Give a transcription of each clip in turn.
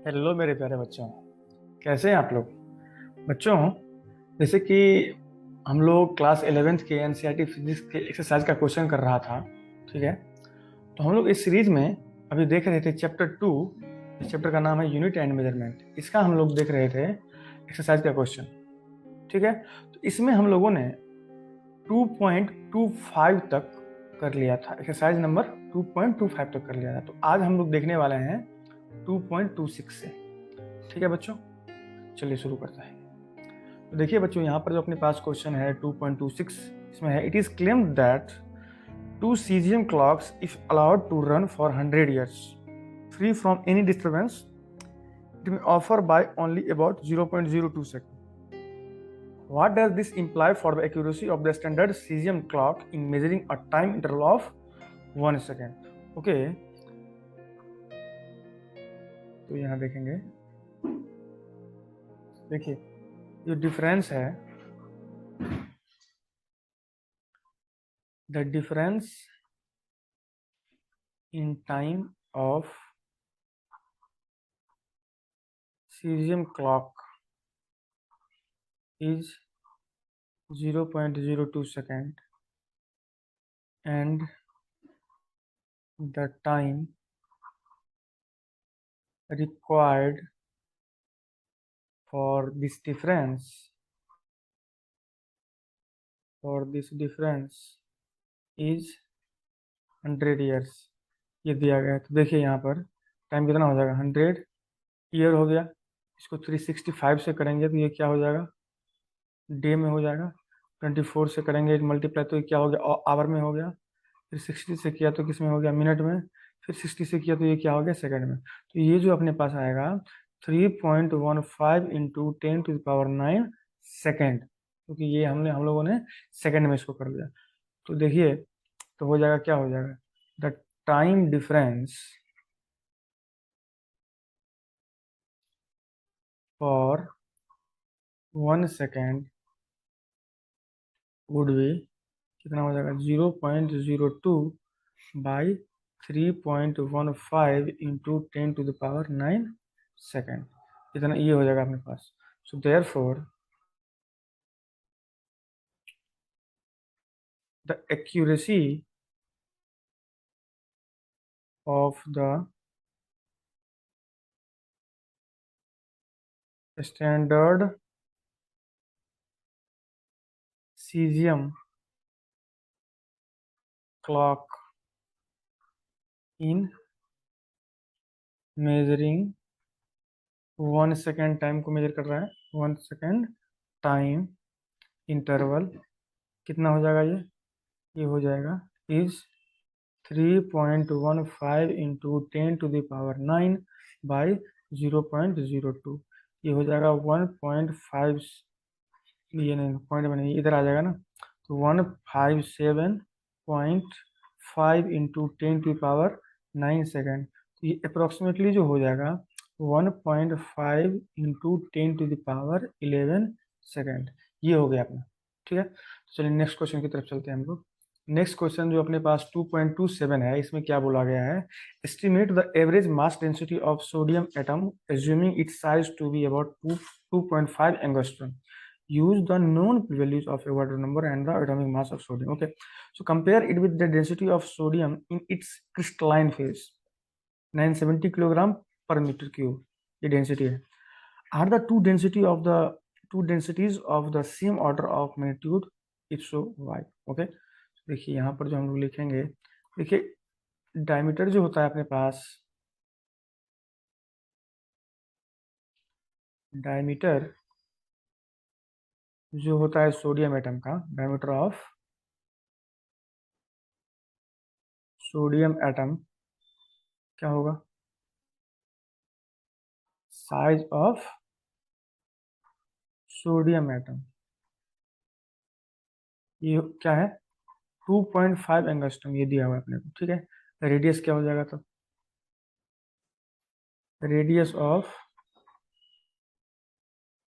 Hello मेरे प्यारे बच्चों, कैसे हैं आप लोग। बच्चों, जैसे कि हम लोग क्लास 11th के एनसीईआरटी फिजिक्स के एक्सरसाइज का क्वेश्चन कर रहा था। ठीक है, तो हम लोग इस सीरीज में अभी देख रहे थे चैप्टर 2। इस चैप्टर का नाम है यूनिट एंड मेजरमेंट। इसका हम लोग देख रहे थे एक्सरसाइज का क्वेश्चन। ठीक है, तो इसमें हम लोगों ने 2.25 तक कर लिया था। एक्सरसाइज नंबर 2.25 तक कर लिया था। तो आज हम लोग देखने वाले हैं 2.26 से। ठीक है बच्चों, चलिए शुरू करते हैं। तो देखिए बच्चों, यहाँ पर जो अपने पास क्वेश्चन है 2.26, इसमें है it is claimed that two caesium clocks if allowed to run for 100 years free from any disturbance it may offer by only about 0.02 second. What does this imply for the accuracy of the standard cesium clock in measuring a time interval of 1 second? Okay, तो यहाँ देखेंगे, देखिए जो difference है, the difference in time of cesium clock is 0.02 second and the time required for this difference is 100 years। ये दिया गया है। तो देखिए यहाँ पर टाइम कितना हो जाएगा, 100 ईयर हो गया। इसको 365 से करेंगे तो ये क्या हो जाएगा, डे में हो जाएगा। 24 से करेंगे मल्टीप्लाई तो ये क्या हो गया, आवर में हो गया। फिर 60 से किया तो किस में हो गया, मिनट में। फिर 60 से किया तो ये क्या हो गया, सेकंड में। तो ये जो अपने पास आएगा 3.15 इंटू 10⁹ सेकेंड, क्योंकि ये हम लोगों ने सेकंड में इसको कर लिया। तो देखिए, तो हो जाएगा, क्या हो जाएगा, the time difference for 1 second would be, कितना हो जाएगा, 0.02 बाई 3.15 इंटू 10⁹ सेकेंड। इतना ये हो जाएगा अपने पास। So therefore the accuracy of the standard cesium clock in measuring 1 second time को मेजर कर रहा है, 1 सेकेंड टाइम इंटरवल, कितना हो जाएगा, ये हो जाएगा इज 3.15 इंटू 10⁹ बाई 0.02। ये हो जाएगा 1.5, ये नहीं पॉइंट बनेगी, इधर आ जाएगा ना। तो 157.5 इंटू 10⁹ सेकेंड। तो ये अप्रोक्सीमेटली जो हो जाएगा 1.5 इंटू 10⁻11 सेकेंड। ये हो गया अपना। ठीक है, तो चलिए नेक्स्ट क्वेश्चन की तरफ चलते हैं हम लोग। नेक्स्ट क्वेश्चन जो अपने पास 2.27 है, इसमें क्या बोला गया है, estimate the average mass density of sodium atom assuming its size to be about 2.5 angstrom. Use the known values of Avogadro number and the atomic mass of sodium. Okay, so compare it with the density of sodium in its crystalline phase, 970 kilogram पर metre cube, ये density है। Are the two densities of the same order of magnitude? If so, why? Okay, देखिए यहाँ पर जो हम लोग लिखेंगे, देखिए डायमीटर जो होता है अपने पास, डायमीटर जो होता है सोडियम एटम का, डायमीटर ऑफ सोडियम एटम क्या होगा, साइज ऑफ सोडियम एटम, ये क्या है, 2.5 एंगस्ट्रॉम, ये दिया हुआ है अपने को। ठीक है, रेडियस क्या हो जाएगा, तो radius of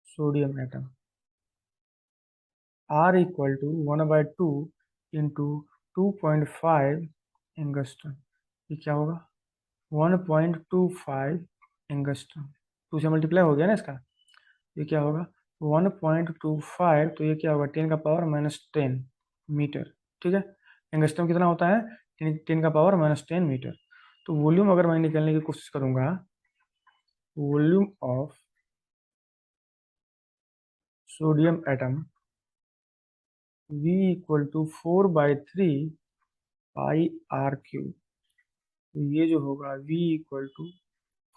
sodium atom R equal to 1/2 into 2.5 angstrom. ये क्या होगा, 1.25 एंगस्ट्रॉम। 2 से मल्टीप्लाई हो गया ना इसका, ये क्या होगा 1.25, तो ये क्या होगा 10 का पावर -10 मीटर। ठीक है, एंगस्ट्रम कितना होता है 10 का पावर -10 मीटर। तो वॉल्यूम अगर मैं निकालने की कोशिश करूंगा, volume of sodium atom V equal to 4/3 pi R cube. तो ये जो होगा V equal to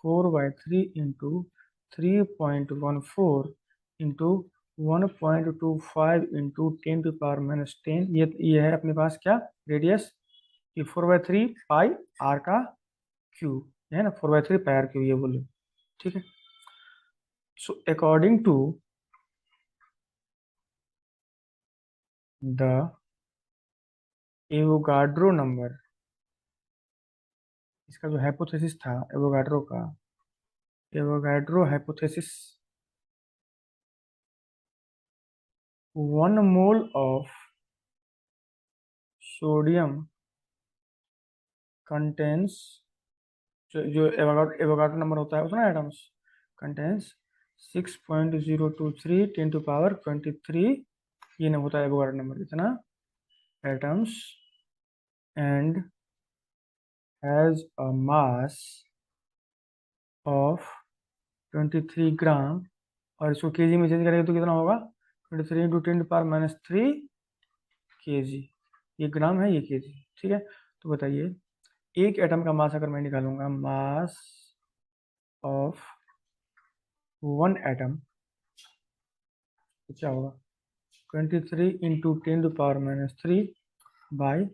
4/3 into 3.14 into 1.25 into 10⁻⁻10, ये है अपने पास क्या रेडियस, ये 4/3 पाई आर का क्यूब है ना, 4/3 पाई आर क्यूब ये बोलो। ठीक है, so according to the Avogadro number, इसका जो हाइपोथेसिस था एवोगाड्रो का, Avogadro hypothesis, 1 mole of sodium contains, जो एवोगाड्रो नंबर होता है उसमें एटम्स कंटेंस 6.023 10⁻23, ये नहीं होता है एवोगाड्रो नंबर इतना atoms, and has a mass of 23 ग्राम, और इसको केजी में चेंज करेंगे तो कितना होगा 23 इंटू 10⁻³ केजी, ये ग्राम है ये केजी। ठीक है, तो बताइए एक एटम का मास अगर मैं निकालूंगा, मास ऑफ 1 एटम, तो क्या होगा 23 इंटू 10⁻³ बाई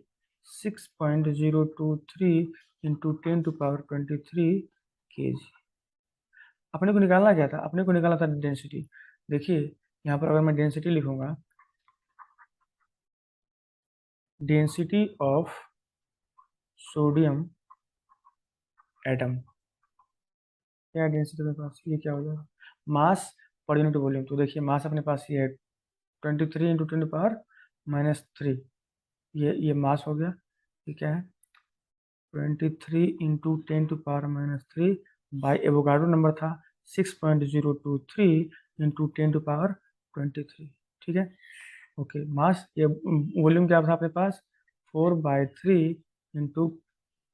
6.023 इंटू 10⁻23 केजी। अपने को निकालना क्या था, अपने को निकालना था डेंसिटी। देखिए यहाँ पर अगर मैं डेंसिटी लिखूंगा, डेंसिटी ऑफ सोडियम एटम, क्या डेंसिटी मेरे पास, ये क्या हो जाएगा मास पर यूनिट वॉल्यूम। तो देखिए मास अपने पास ये है 23 इंटू 10⁻³ ये मास हो गया, ये क्या है 23 इंटू 10⁻³ बाई एवोगाड्रो नंबर था 6.023 इंटू 10⁻23। ठीक है, ओके मास, ये वॉल्यूम क्या था अपने पास 4/3 इंटू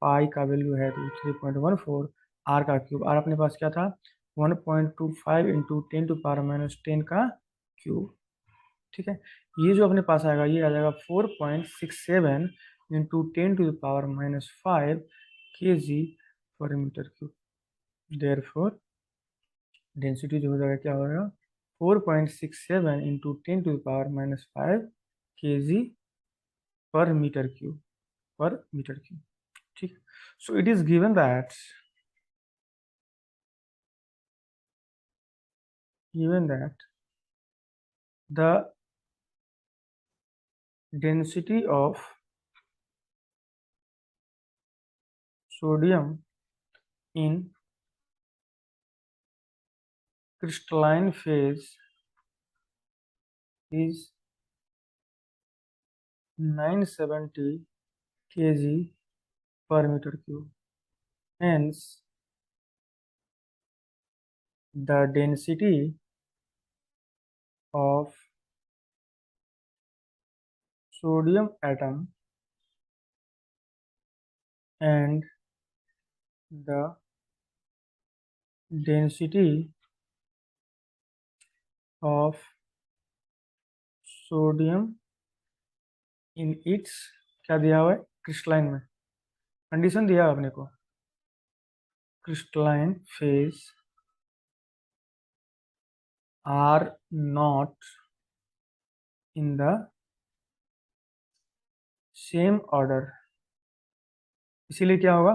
पाई का वैल्यू है तो 3.14, आर का क्यूब, आर अपने पास क्या था 1.25 इंटू 10⁻10 का क्यूब। ठीक है, ये जो अपने पास आएगा ये आ जाएगा 4.67 into 10⁻⁻5 KG per metre cube. Therefore density जो हो जाएगा क्या हो जाएगा 4.67 into 10⁻⁻5 KG per metre cube, पर मीटर क्यूब। ठीक, so it is given that the density of sodium in crystalline phase is 970 kg per meter cube. Hence, the density of sodium atom and the density of sodium in its, क्या दिया हुआ है crystalline में, condition दिया है अपने को crystalline phase are not in the same order, इसीलिए क्या होगा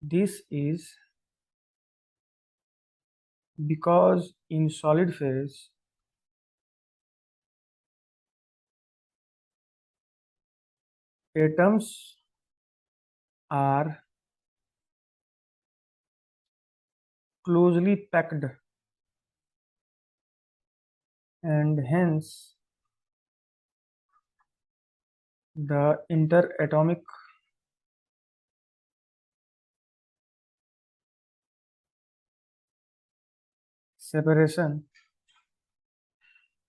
this is because in solid phase atoms are closely packed and hence the interatomic separation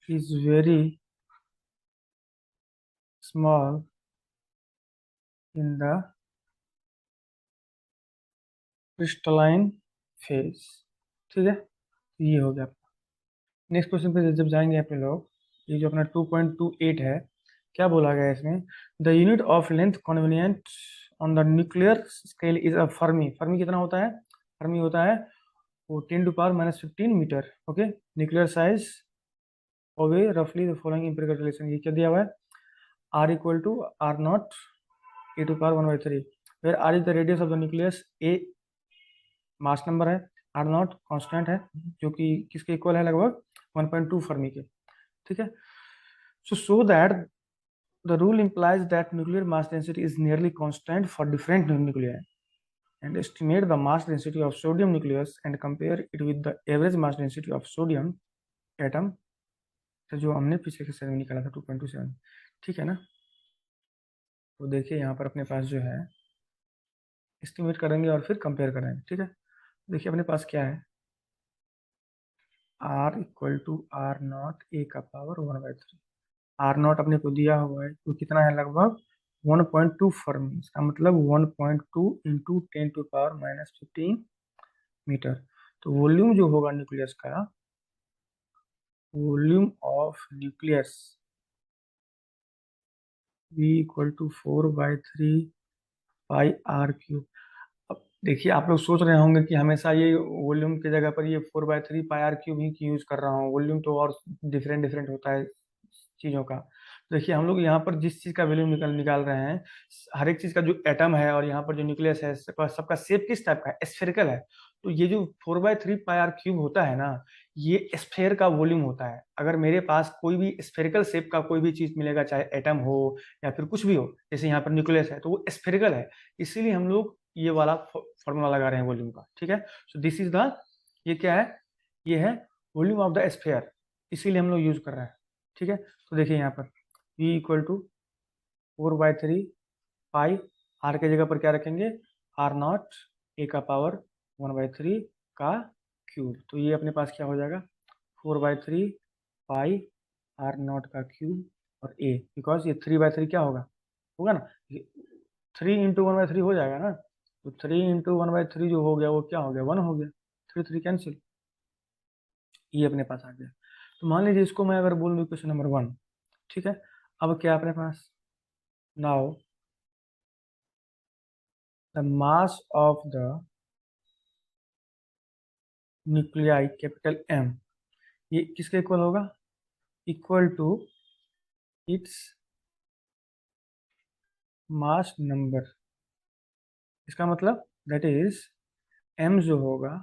is very small in the crystalline phase। ठीक है, तो ये हो गया। नेक्स्ट क्वेश्चन पे जब जाएंगे अपने लोग, ये जो अपना 2.28 है, क्या बोला गया है इसमें? The unit of length convenient on the nuclear scale is a Fermi. Fermi कितना होता है? फर्मी होता है वो 10⁻⁻15 मीटर। ओके, न्यूक्लियर साइज ओवे रफली द फॉलोइंग इंपिरिकल रिलेशन। ये क्या दिया हुआ है? R equal to R naught e⁻1/3, where R is the radius of the nucleus, A mass number है, आर नॉट कांस्टेंट है, जो कि किसके इक्वल है? लगभग 1.2 फर्मी के। ठीक है, so that the rule implies that nuclear mass density is nearly constant for different nuclei, and estimate the mass density of sodium nucleus and compare it with the average mass density of sodium atom, तो जो हमने पिछले question में निकाला था 2.27। ठीक है ना, तो देखिए यहाँ पर अपने पास जो है एस्टिमेट करेंगे और फिर कंपेयर करेंगे। ठीक है, देखिए अपने पास क्या है, R equal to R naught A का पावर 1/3। आर नॉट अपने को दिया हुआ है तो कितना है? लगभग 1.2 फर्मी, इसका मतलब 1.2 इंटू 10⁻⁻15 मीटर। तो वॉल्यूम जो होगा न्यूक्लियस का, volume of nucleus V equal to 4/3 pi R cube. अब देखिए आप लोग सोच रहे होंगे कि हमेशा ये वॉल्यूम की जगह पर ये 4/3 पाई आर क्यूब ही की यूज कर रहा हूँ, वॉल्यूम तो और डिफरेंट डिफरेंट होता है चीज़ों का। देखिए हम लोग यहाँ पर जिस चीज़ का वैल्यू निकाल निकाल रहे हैं, हर एक चीज़ का जो एटम है और यहाँ पर जो न्यूक्लियस है, सबका शेप किस टाइप का है? स्फेरिकल है। तो ये जो 4/3 पाई आर क्यूब होता है ना, ये स्फेयर का वॉल्यूम होता है। अगर मेरे पास कोई भी स्फेरिकल शेप का कोई भी चीज़ मिलेगा, चाहे एटम हो या फिर कुछ भी हो, जैसे यहाँ पर न्यूक्लियस है तो वो स्फेरिकल है, इसीलिए हम लोग ये वाला फॉर्मूला लगा रहे हैं वॉल्यूम का। ठीक है, सो दिस इज द, ये क्या है? ये है वॉल्यूम ऑफ द स्फेयर, इसीलिए हम लोग यूज कर रहे हैं। ठीक है, तो देखिए यहाँ पर V equal to 4/3 pi, R के जगह पर क्या रखेंगे? आर नॉट ए का पावर 1/3 का क्यूब। तो ये अपने पास क्या हो जाएगा? 4/3 पाई आर नॉट का क्यूब और ए, बिकॉज ये 3/3 क्या होगा? होगा ना, 3 इंटू 1/3 हो जाएगा ना, तो 3 इंटू 1/3 जो हो गया वो क्या हो गया? 1 हो गया, 3 3 कैंसिल, ये अपने पास आ गया। तो मान लीजिए इसको मैं अगर बोल दूँ क्वेश्चन नंबर 1। ठीक है, अब क्या अपने पास? Now the mass of the nuclei capital M, ये किसके इक्वल होगा? Equal to its mass number. इसका मतलब दैट इज एम जो होगा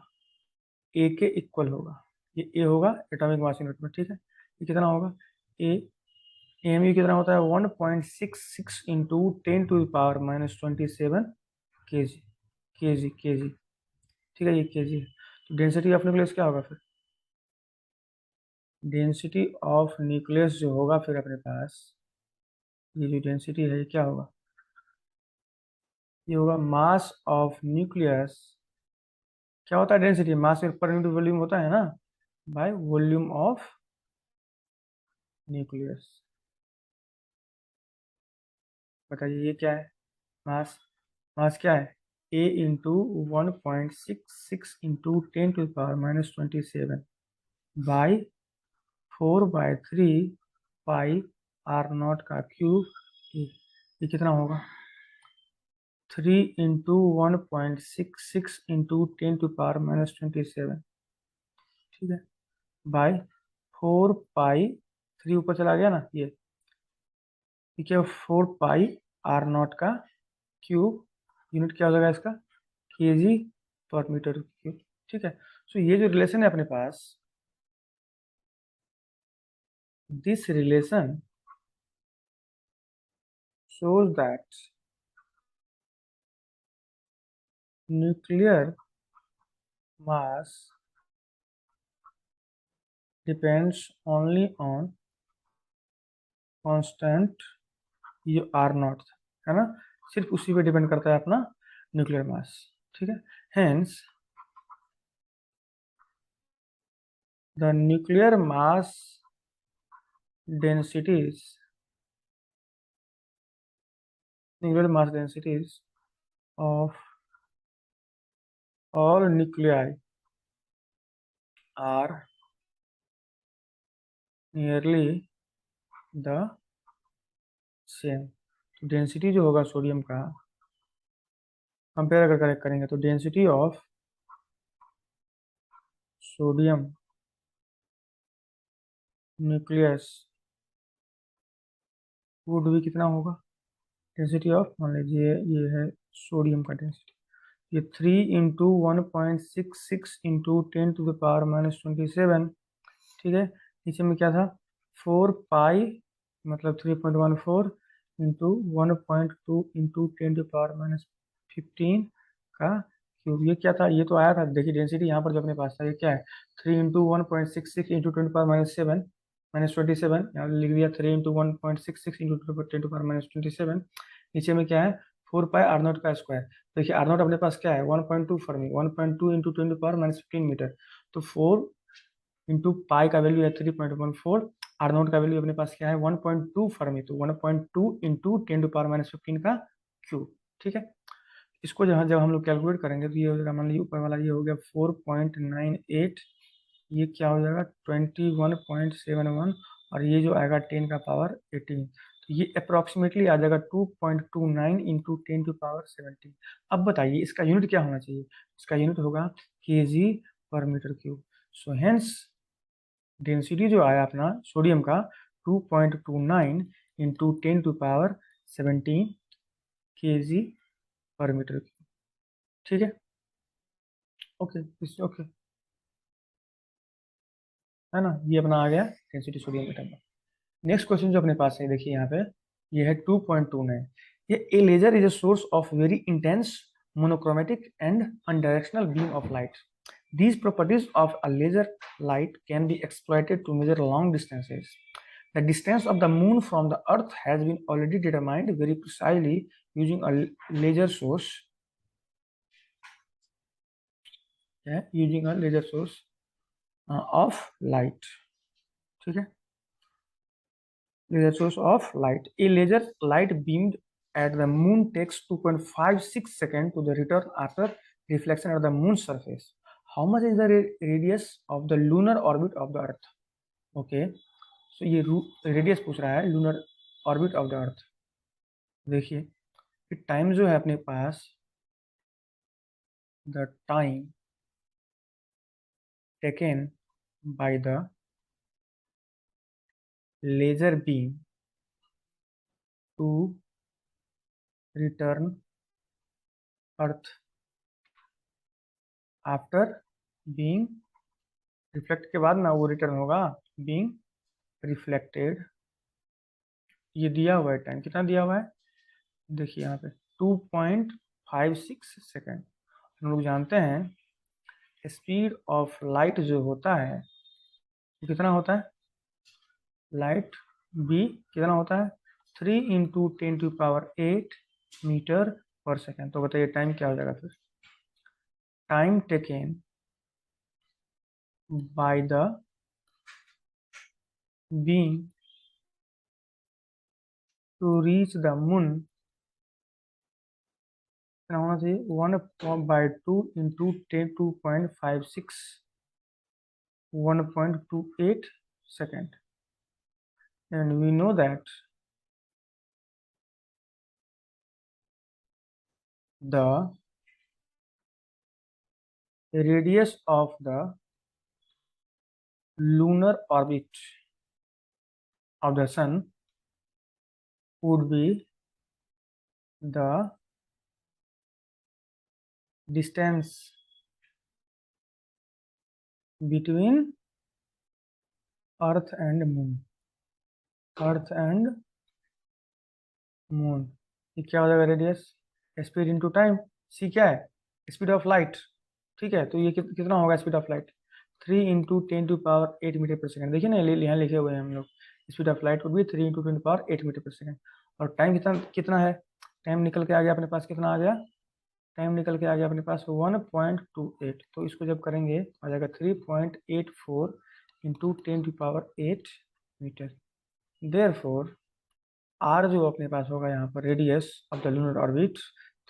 ए के इक्वल होगा। ये ए होगा एटॉमिक मास यूनिट में। ठीक है, ये कितना होगा? ए, एम यू कितना होता है? 1.66 इंटू 10⁻⁻27 के जी, के जी, के जी। ठीक है, ये के जी है। तो डेंसिटी ऑफ न्यूक्लियस क्या होगा फिर? डेंसिटी ऑफ न्यूक्लियस जो होगा फिर अपने पास, ये जो डेंसिटी है ये क्या होगा? ये होगा मास ऑफ न्यूक्लियस। क्या होता है डेंसिटी? मास पर यूनिट वॉल्यूम होता है ना, बाय वॉल्यूम ऑफ न्यूक्लियस। बताइए ये क्या है? मास, मास क्या है? A into 1.66 into 10⁻⁻27 by 4/3 pi r nought का क्यूब। ये कितना होगा? 3 इंटू 1.66 इंटू 10⁻⁻27। ठीक है, बाई 4 पाई, 3 ऊपर चला गया ना, ये क्या? 4 पाई आर नॉट का क्यूब, यूनिट क्या हो जाएगा इसका? KG per metre cube. ठीक है, सो ये जो रिलेशन है अपने पास, this relation shows that nuclear mass depends only on constant, ये आर नॉट है ना, सिर्फ उसी पे डिपेंड करता है अपना न्यूक्लियर मास। ठीक है, hence the nuclear mass densities nuclear mass densities of all nuclei are nearly the same। तो डेंसिटी जो होगा सोडियम का, कंपेयर अगर करेक्ट करेंगे तो density of sodium nucleus would भी कितना होगा, डेंसिटी ऑफ, मान लीजिए ये है सोडियम का डेंसिटी, ये 3 × 1.66 इंटू 10⁻⁻27। ठीक है, नीचे में क्या था, 4 पाई मतलब 3.14 इंटू 1.2 इंटू 10⁻⁻15 का क्यूब। ये क्या था, ये तो आया था, देखिए डेंसिटी यहाँ पर जो अपने पास था ये क्या है, 3 × 1.66 इंटू 10⁻⁻7 यहाँ लिख दिया, 3 × 1.66 इंटू 10⁻⁻27। नीचे में क्या है, 4 पाई R0 का स्क्वायर। देखिए R0 अपने पास क्या है, 1.2 फर्मी, 1.2 इंटू 10⁻⁻15 मीटर। तो 4 इंटू पाई का वैल्यू है 3.14, R0 का वैल्यू अपने पास क्या है 1.2 फर्मी, तो 1.2 इंटू 10⁻⁻15 का क्यूब। ठीक है, इसको जहाँ जब हम लोग कैलकुलेट करेंगे तो ये हो जाएगा, मान लीजिए ऊपर वाला ये हो गया 4.98, ये क्या हो जाएगा 21.71, और ये जो आएगा 10 का पावर 18, तो ये अप्रोक्सीमेटली आ जाएगा 2.29 इंटू 10⁻17। अब बताइए इसका यूनिट क्या होना चाहिए, इसका यूनिट होगा KG per metre cube. So hence density जो आया अपना सोडियम का 2.29 into 10⁻17 KG per metre cube. ठीक है, ओके ओके, है ना, ये अपना आ गया डेंसिटी सोडियम एटम का। नेक्स्ट क्वेश्चन जो अपने पास है, देखिए यहाँ पे ये है 2.29। ये a laser is a source of very intense monochromatic and unidirectional beam of light. These properties of a laser light can be exploited to measure long distances. The distance of the moon from the earth has been already determined very precisely using a laser source. Using a laser source of light. ठीक है, laser source of light. A laser light beamed at the moon takes 2.56 seconds to the return after reflection at the moon's surface. How much is the radius of the lunar orbit of the earth? Okay, so ये radius पूछ रहा है lunar orbit of the earth. देखिए time जो है अपने पास, the time taken by the laser beam to return earth after being reflect के बाद ना वो रिटर्न होगा बीइंग रिफ्लेक्टेड। ये दिया हुआ है टाइम, कितना दिया हुआ है, देखिए यहाँ पे 2.56 सेकेंड। हम लोग जानते हैं स्पीड ऑफ लाइट जो होता है वो कितना होता है, लाइट बी कितना होता है 3 × 10⁸ मीटर पर सेकेंड। तो बताइए टाइम क्या हो जाएगा फिर, time taken by the beam to reach the moon कितना होना चाहिए, 1/2 into 10⁻²56 1.28 second. and we know that the radius of the lunar orbit of the sun would be the distance between earth and moon, earth and moon. ये क्या हो जाएगा radius, speed into time, सी क्या है speed of light. ठीक है, तो ये कितना होगा speed of light, 3 × 10⁸ metre per second. देखिए ना यहाँ लिखे हुए हैं हम लोग, speed of light would be 3 × 10⁸ metre per second. और टाइम कितना कितना है, टाइम निकल के आ गया अपने पास, कितना आ गया, टाइम निकल के आ गया अपने पास 1.28। तो इसको जब करेंगे आ जाएगा 3.84 इंटू 10⁸ मीटर। देयरफॉर आर जो अपने पास होगा यहाँ पर radius of the lunar orbit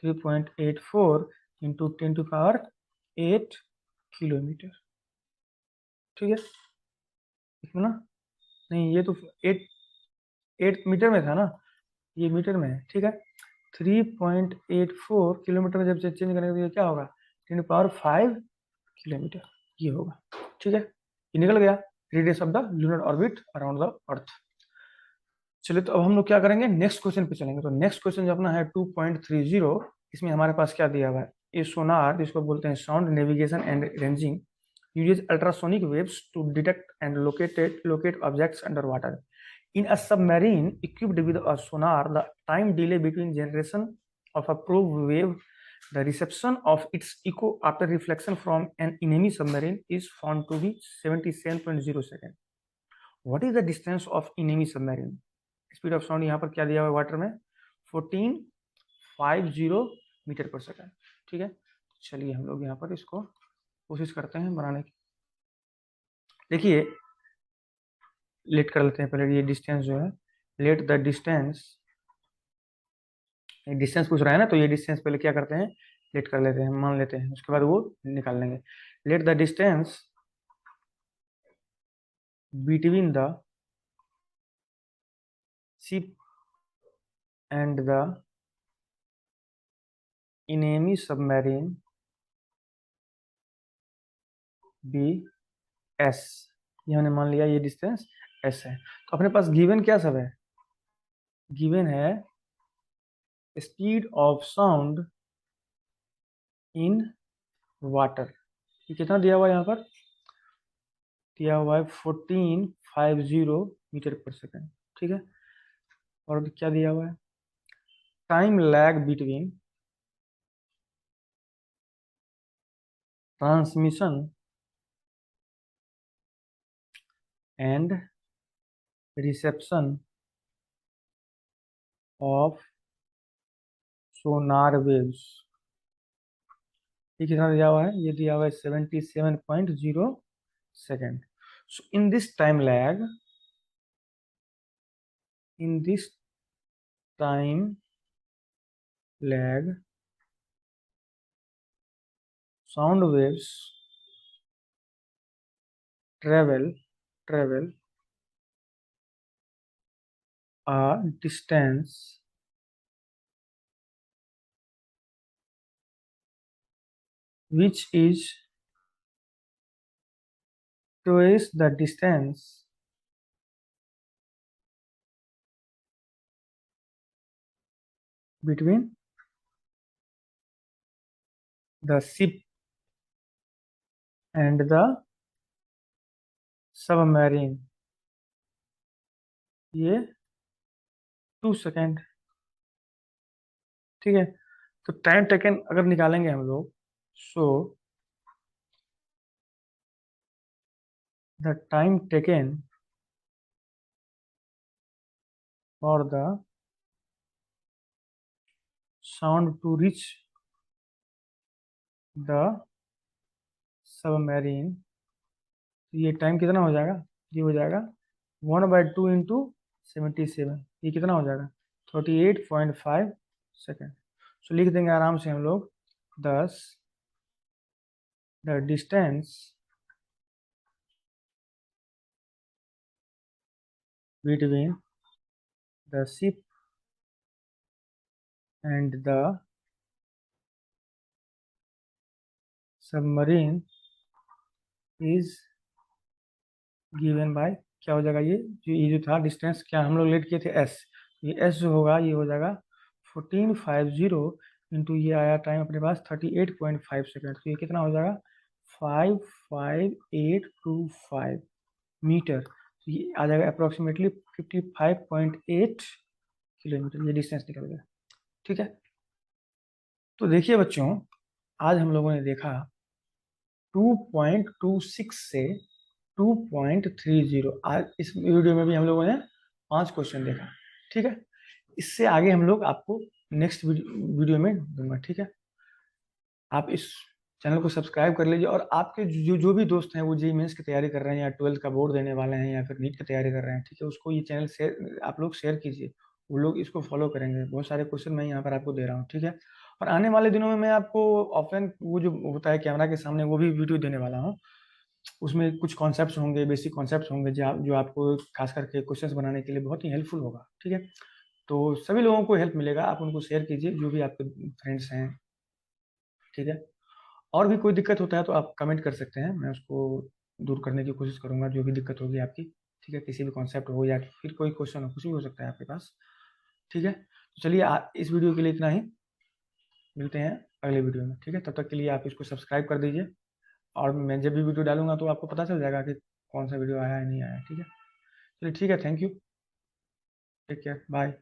3.84 into 10⁸ kilometre. ठीक है, इसमें ना, नहीं ये तो 8 मीटर में था ना, ये मीटर में है। ठीक है, 3.84 किलोमीटर में जब चेंज करेंगे तो ये क्या होगा, 10⁵ किलोमीटर ये होगा। ठीक है, ये निकल गया radius of the lunar orbit around the earth. चलिए, तो अब हम लोग क्या करेंगे, नेक्स्ट क्वेश्चन पे चलेंगे। तो नेक्स्ट क्वेश्चन जो अपना है 2.30, इसमें हमारे पास क्या दिया हुआ है, ये सोनार जिसको बोलते हैं sound navigation and ranging uses ultrasonic waves to detect and locate objects underwater. In a submarine equipped with a sonar, the time delay between generation of a probe wave, the reception of its echo after reflection from an enemy submarine is found to be 77.0 seconds. What is the distance of enemy submarine? Speed of sound यहाँ पर क्या दिया हुआ है water में, 1450 metre per second. ठीक है, चलिए हम लोग यहाँ पर इसको कोशिश करते हैं बनाने की। देखिए, लेट कर लेते हैं पहले ये डिस्टेंस जो है, लेट द डिस्टेंस, डिस्टेंस पूछ रहा है ना, तो ये डिस्टेंस पहले क्या करते हैं, लेट कर लेते हैं, मान लेते हैं, उसके बाद वो निकाल लेंगे। Let the distance between the ship and the enemy submarine be S, ये हमने मान लिया ये डिस्टेंस एस है। तो अपने पास गिवन क्या सब है, गिवन है speed of sound in water, ये कितना दिया हुआ है यहाँ पर, दिया हुआ है 1450 मीटर पर सेकेंड। ठीक है, और क्या दिया हुआ है, time lag between transmission and reception of Sonar waves, ये कितना दिया हुआ है, ये दिया हुआ है 77.0 second. So in this time lag, in this time lag sound waves travel a distance which is twice the distance between the ship and the submarine, ये 2 सेकेंड। ठीक है, तो टाइम टेकन अगर निकालेंगे हम लोग, so the time taken for the sound to reach the submarine, ये time कितना हो जाएगा, ये हो जाएगा 1/2 इंटू 77, ये कितना हो जाएगा 38.5 सेकेंड। सो लिख देंगे आराम से हम लोग, 10 the distance between the ship and the submarine is given by, क्या हो जाएगा, ये जो था डिस्टेंस, क्या हम लोग लेट किए थे एस, ये एस जो होगा ये हो जाएगा 1450 इंटू ये आया टाइम अपने पास 38.5 सेकेंड, तो ये कितना हो जाएगा 55825 मीटर, तो ये आ जाएगा अप्रोक्सीमेटली 55.8 किलोमीटर, ये डिस्टेंस निकल गया। ठीक है, तो देखिए बच्चों, आज हम लोगों ने देखा 2.26 से 2.30, आज इस वीडियो में भी हम लोगों ने 5 क्वेश्चन देखा। ठीक है, इससे आगे हम लोग आपको नेक्स्ट वीडियो में दूंगा। ठीक है, आप इस चैनल को सब्सक्राइब कर लीजिए। और आपके जो जो भी दोस्त हैं वो जेईई मेंस की तैयारी कर रहे हैं या 12th का बोर्ड देने वाले हैं या फिर नीट की तैयारी कर रहे हैं, ठीक है, उसको ये चैनल शेयर, आप लोग शेयर कीजिए, वो लोग इसको फॉलो करेंगे। बहुत सारे क्वेश्चन मैं यहाँ पर आपको दे रहा हूँ, ठीक है। और आने वाले दिनों में मैं आपको ऑफलाइन वो जो होता है कैमरा के सामने, वो भी वीडियो देने वाला हूँ। उसमें कुछ कॉन्सेप्ट्स होंगे, बेसिक कॉन्सेप्ट्स होंगे जो आपको खास करके क्वेश्चंस बनाने के लिए बहुत ही हेल्पफुल होगा, ठीक है। तो सभी लोगों को हेल्प मिलेगा, आप उनको शेयर कीजिए जो भी आपके फ्रेंड्स हैं, ठीक है। और भी कोई दिक्कत होता है तो आप कमेंट कर सकते हैं, मैं उसको दूर करने की कोशिश करूंगा, जो भी दिक्कत होगी आपकी, ठीक है। किसी भी कॉन्सेप्ट हो या फिर कोई क्वेश्चन हो, कुछ भी हो सकता है आपके पास, ठीक है। तो चलिए इस वीडियो के लिए इतना ही, मिलते हैं अगले वीडियो में, ठीक है। तब तक के लिए आप इसको सब्सक्राइब कर दीजिए, और मैं जब भी वीडियो डालूंगा तो आपको पता चल जाएगा कि कौन सा वीडियो आया है नहीं आया, ठीक है। चलिए ठीक है, thank you, take care, bye.